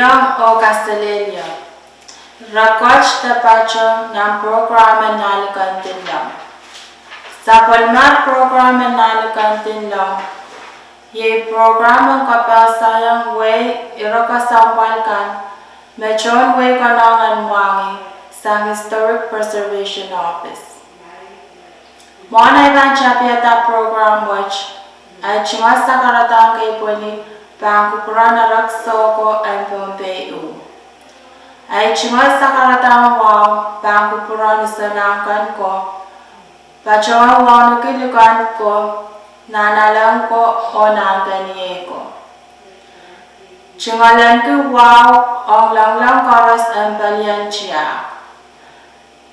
Leon o Castellania. Racoci de pace nam programe nale cantinla. Sapolmar programe nale cantinla. Ye programe kapasayang way iroka sambalkan. Mechon way kanangan wangi sang Historic Preservation Office. Mona iban chapiata program which ay chingasa karatang kay poli pangkupurana raksoko and Pompeu. Ay chingasa karatang wow pangkupurana sanangkan ko. Pachawa wow nukilukan ko nanalang ko o nanganiye ko. Chingalan ko wow ang langlang karas ang balian siya.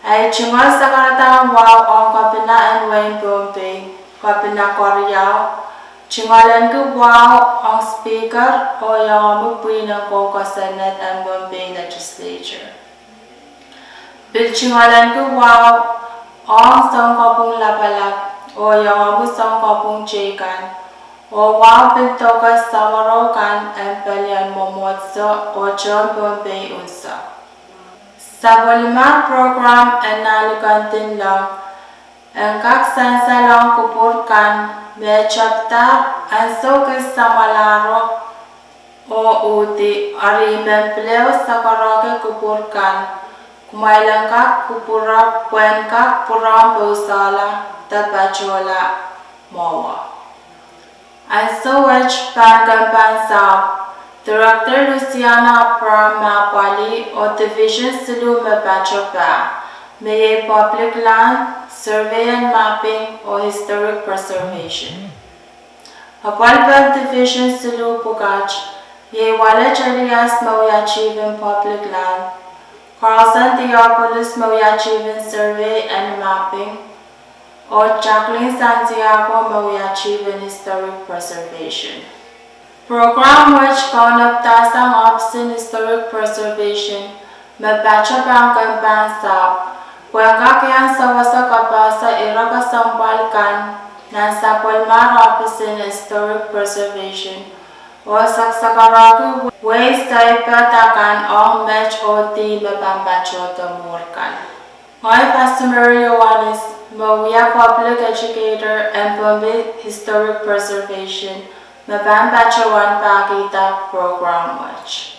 Ay chingasa karatang wow ang kapinaan Wayne Pompey kapina Korea. Chingalan ko wow ang speaker o yung magpuin ng Coca Senate and Bombay Legislature. Chingalan ko wow ang sangkapong lapalap o yung sangkapong chikan o wow pintoka samarokan ang palian momotso o John Bombay unsa. Sa bolimang program ang nalukantin lang ang kaksansa lang kupurkan may chapter ang sokis sa malaro o uti ari mempleo sa karake kupurkan kumailang kak kupura puen kak puram pausala tapachola mawa. Ang sowech panggampan sa Director Luciana Pramapali o Division Sulu Mabachopa may Public Land, Survey and Mapping o Historic Preservation. Apalpag Division Sulu Pugach, ye wala Chalias Mauyachiv in Public Land, Carlson Theopolis Mauyachiv in Survey and Mapping, o Jacqueline Santiago Mauyachiv in Historic Preservation. Program which konaptasang opsin Historic Preservation, Mabacha Bangkampan Sap, Pagkakyan sa wasa kapasa iraka sambalkan ng Sapolmar Office in Historic Preservation o saksakaraki ways sa ipatakan o match o di mapambacho tamurkan. Ngoy Pastor Yohanes, Mawia Public Educator and Bombay Historic Preservation, mapambachoan pakita program watch.